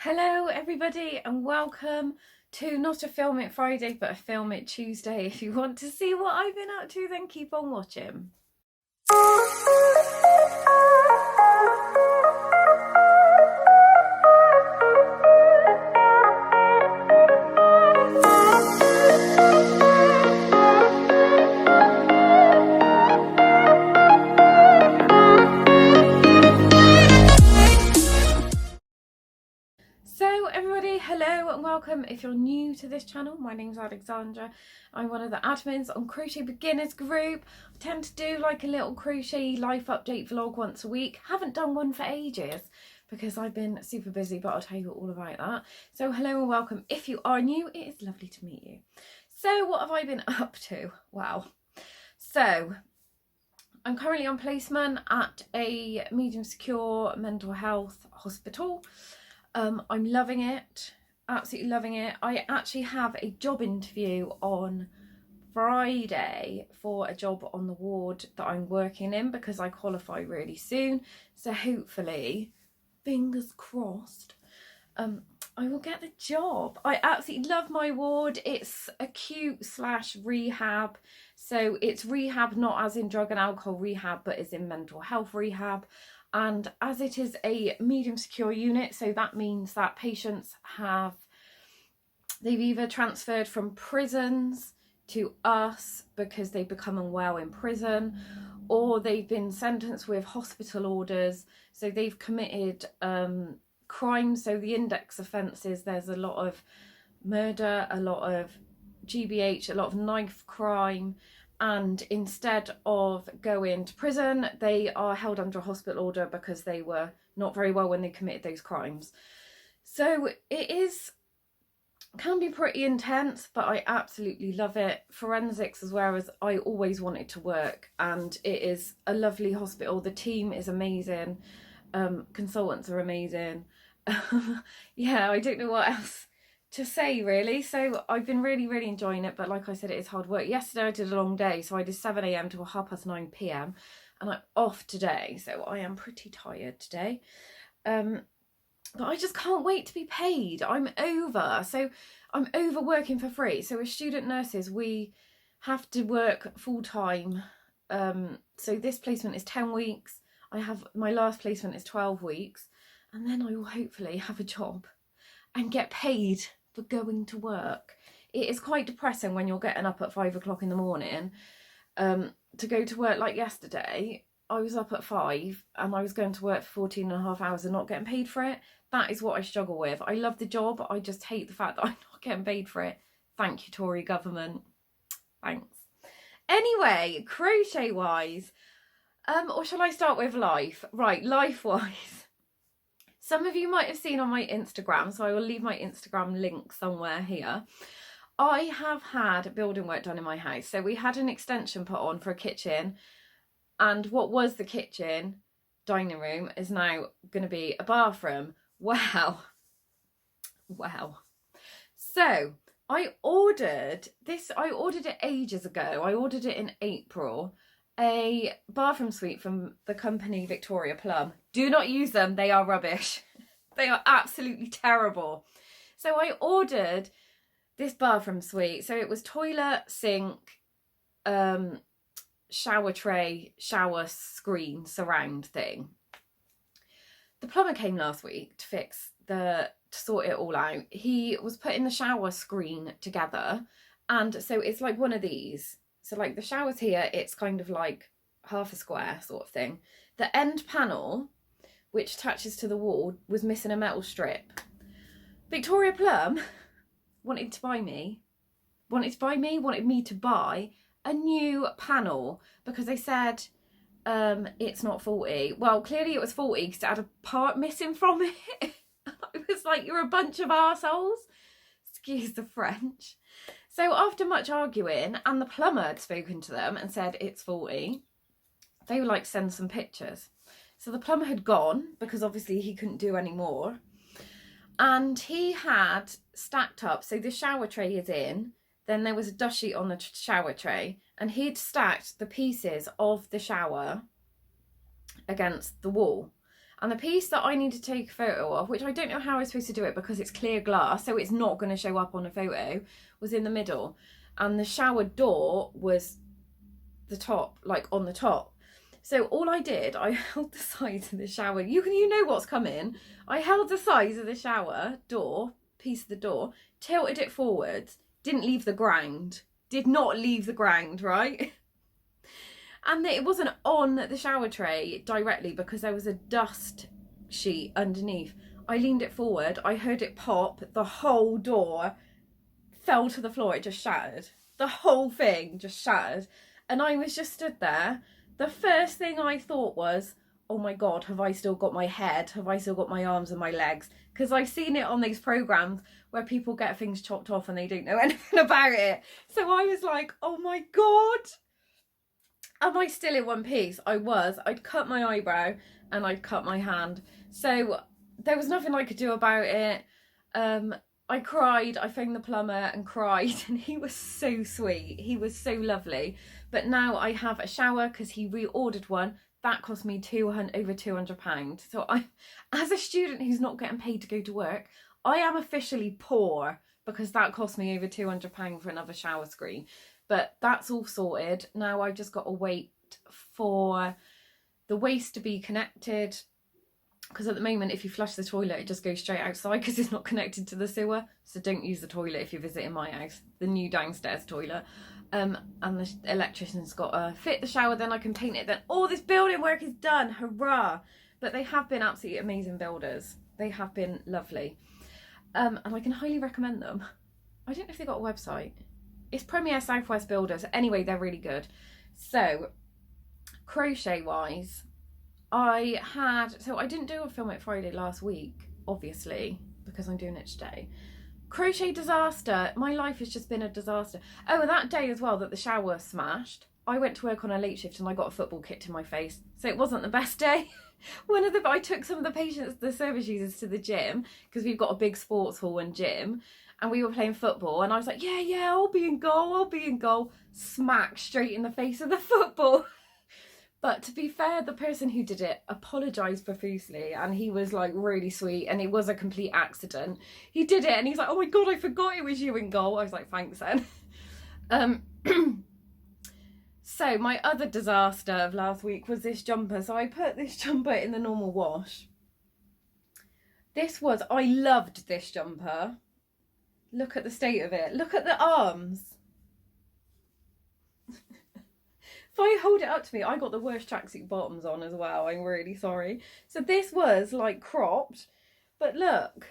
Hello everybody and welcome to not a Film It Friday but a Film It Tuesday. If you want to see what I've been up to, then keep on watching. So everybody, hello and welcome. If you're new to this channel, my name's Alexandra. I'm one of the admins on Crochet Beginners group. I tend to do like a little crochet life update vlog once a week. Haven't done one for ages because I've been super busy, but I'll tell you all about that. So hello and welcome. If you are new, it is lovely to meet you. So what have I been up to? Wow. So I'm currently on placement at a medium secure mental health hospital. I'm loving it, absolutely loving it. I actually have a job interview on Friday for a job on the ward that I'm working in because I qualify really soon. So hopefully, fingers crossed, I will get the job. I absolutely love my ward. It's acute/rehab. So it's rehab, not as in drug and alcohol rehab, but as in mental health rehab. And as it is a medium secure unit, so that means that patients they've either transferred from prisons to us because they become unwell in prison, or they've been sentenced with hospital orders, so they've committed crimes. So the index offences, there's a lot of murder, a lot of GBH, a lot of knife crime, and instead of going to prison, they are held under a hospital order because they were not very well when they committed those crimes. So it can be pretty intense, but I absolutely love it. Forensics as well, as I always wanted to work, and it is a lovely hospital. The team is amazing, consultants are amazing. Yeah, I don't know what else to say really. So I've been really enjoying it, but like I said, it is hard work. Yesterday I did a long day, so I did 7 a.m. to 9:30 p.m. and I'm off today, so I am pretty tired today. But I just can't wait to be paid. I'm over working for free. So as student nurses, we have to work full time. So this placement is 10 weeks. My last placement is 12 weeks, and then I will hopefully have a job and get paid for going to work. It is quite depressing when you're getting up at 5 o'clock in the morning to go to work. Like yesterday, I was up at 5 and I was going to work for 14 and a half hours and not getting paid for it. That is what I struggle with. I love the job, I just hate the fact that I'm not getting paid for it. Thank you, Tory government. Thanks. Anyway, crochet wise, or shall I start with life? Right, life wise. Some of you might have seen on my Instagram, so I will leave my Instagram link somewhere here. I have had building work done in my house. So we had an extension put on for a kitchen, and what was the kitchen dining room is now going to be a bathroom. Wow. So I ordered it ages ago. I ordered it in April. A bathroom suite from the company Victoria Plum. Do not use them, they are rubbish. They are absolutely terrible. So I ordered this bathroom suite. So it was toilet, sink, shower tray, shower screen, surround thing. The plumber came last week to sort it all out. He was putting the shower screen together, and so it's like one of these. So like the shower's here, it's kind of like half a square sort of thing. The end panel, which attaches to the wall, was missing a metal strip. Victoria Plum wanted me to buy a new panel because they said it's not faulty. Well, clearly it was faulty because it had a part missing from it. I was like, you're a bunch of arseholes. Excuse the French. So after much arguing, and the plumber had spoken to them and said it's faulty, they were like, send some pictures. So the plumber had gone because obviously he couldn't do any more. And he had stacked up, so the shower tray is in, then there was a dust sheet on the shower tray, and he'd stacked the pieces of the shower against the wall. And the piece that I need to take a photo of, which I don't know how I was supposed to do it because it's clear glass, so it's not going to show up on a photo, was in the middle. And the shower door was the top, like on the top. So all I did, I held the sides of the shower. You know what's coming. I held the sides of the shower door, piece of the door, tilted it forwards, didn't leave the ground. Did not leave the ground, right? And it wasn't on the shower tray directly because there was a dust sheet underneath. I leaned it forward, I heard it pop, the whole door fell to the floor, it just shattered. The whole thing just shattered. And I was just stood there. The first thing I thought was, oh my God, have I still got my head? Have I still got my arms and my legs? Because I've seen it on these programs where people get things chopped off and they don't know anything about it. So I was like, oh my God. Am I still in one piece? I was. I'd cut my eyebrow and I'd cut my hand. So there was nothing I could do about it. I cried. I phoned the plumber and cried, and he was so sweet. He was so lovely. But now I have a shower because he reordered one. That cost me over £200. So I, as a student who's not getting paid to go to work, I am officially poor because that cost me over £200 for another shower screen. But that's all sorted. Now I've just got to wait for the waste to be connected. Because at the moment, if you flush the toilet, it just goes straight outside because it's not connected to the sewer. So don't use the toilet if you're visiting my house, the new downstairs toilet. And the electrician's got to fit the shower, then I can paint it. Then all this building work is done. Hurrah! But they have been absolutely amazing builders. They have been lovely. And I can highly recommend them. I don't know if they've got a website. It's Premier Southwest Builders. Anyway, they're really good. So, crochet-wise, I didn't do a Film It Friday last week, obviously, because I'm doing it today. Crochet disaster. My life has just been a disaster. Oh, and that day as well that the shower smashed, I went to work on a late shift and I got a football kicked in my face. So it wasn't the best day. I took some of the patients, the service users, to the gym because we've got a big sports hall and gym. And we were playing football and I was like, yeah, I'll be in goal. Smack straight in the face of the football. But to be fair, the person who did it apologised profusely and he was like really sweet and it was a complete accident. He did it and he's like, oh my God, I forgot it was you in goal. I was like, thanks then. So my other disaster of last week was this jumper. So I put this jumper in the normal wash. I loved this jumper. Look at the state of it. Look at the arms. If I hold it up to me, I got the worst tracksuit bottoms on as well. I'm really sorry. So this was like cropped, but look.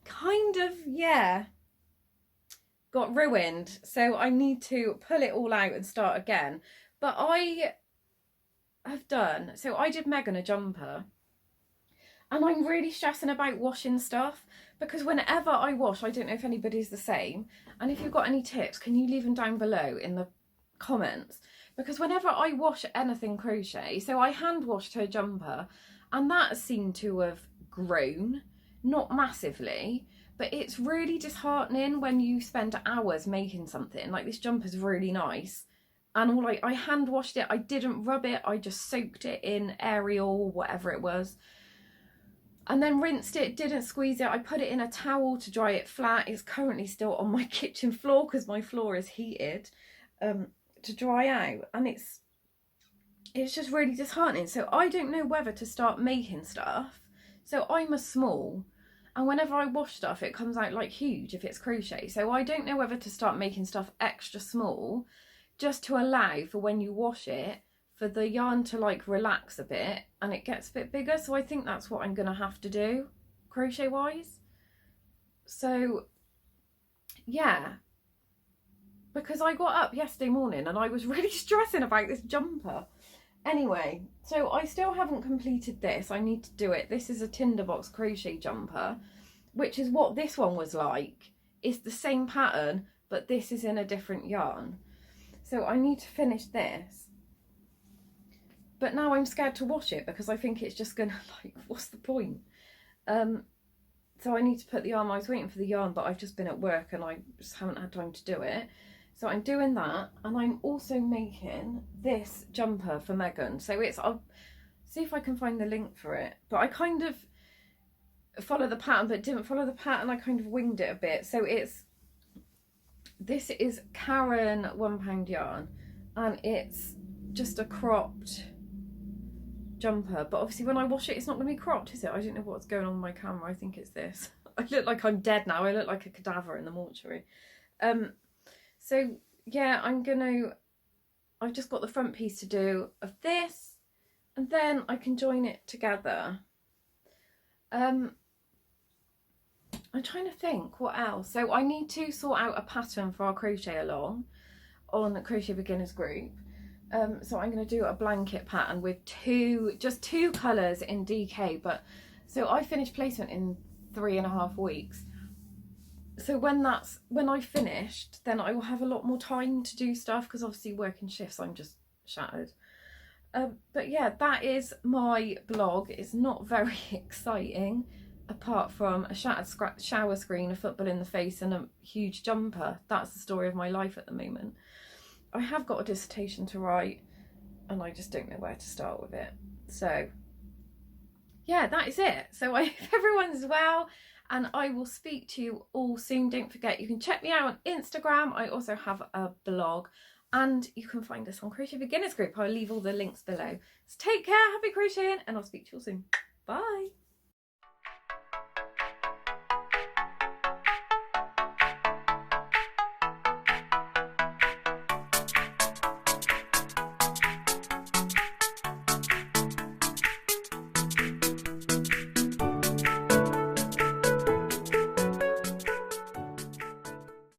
Kind of, yeah. Got ruined. So I need to pull it all out and start again. But I did Megan a jumper. And I'm really stressing about washing stuff because whenever I wash, I don't know if anybody's the same. And if you've got any tips, can you leave them down below in the comments? Because whenever I wash anything crochet, so I hand washed her jumper and that seemed to have grown, not massively, but it's really disheartening when you spend hours making something. Like this jumper's really nice. And I hand washed it, I didn't rub it, I just soaked it in Ariel, whatever it was. And then rinsed it, didn't squeeze it. I put it in a towel to dry it flat. It's currently still on my kitchen floor because my floor is heated to dry out. And it's just really disheartening. So I don't know whether to start making stuff. So I'm a small. And whenever I wash stuff, it comes out like huge if it's crochet. So I don't know whether to start making stuff extra small just to allow for when you wash it, for the yarn to like relax a bit and it gets a bit bigger. So I think that's what I'm gonna have to do crochet wise. So yeah, because I got up yesterday morning and I was really stressing about this jumper. Anyway, so I still haven't completed this. I need to do it. This is a tinderbox crochet jumper, which is what this one was like. It's the same pattern, but this is in a different yarn. So I need to finish this. But now I'm scared to wash it because I think it's just gonna like, what's the point? So I need to put the yarn. I was waiting for the yarn, but I've just been at work and I just haven't had time to do it. So I'm doing that, and I'm also making this jumper for Megan. So it's, I'll see if I can find the link for it, but I kind of follow the pattern but didn't follow the pattern. I kind of winged it a bit. So this is Karen £1 yarn, and it's just a cropped jumper, but obviously when I wash it it's not going to be cropped, is it? I don't know what's going on with my camera. I think it's this. I look like I'm dead now. I look like a cadaver in the mortuary. So yeah, I've just got the front piece to do of this, and then I can join it together. I'm trying to think what else. So I need to sort out a pattern for our crochet along on the Crochet Beginners group. So I'm going to do a blanket pattern with just two colours in DK, but so I finished placement in 3.5 weeks. So when I finished, then I will have a lot more time to do stuff, because obviously working shifts I'm just shattered. But yeah, that is my blog. It's not very exciting, apart from a shattered shower screen, a football in the face, and a huge jumper. That's the story of my life at the moment. I have got a dissertation to write, and I just don't know where to start with it. So yeah, that is it. So I hope everyone's well, and I will speak to you all soon. Don't forget, you can check me out on Instagram. I also have a blog, and you can find us on Crochet Beginners group. I'll leave all the links below. So take care, happy crocheting, and I'll speak to you all soon. Bye.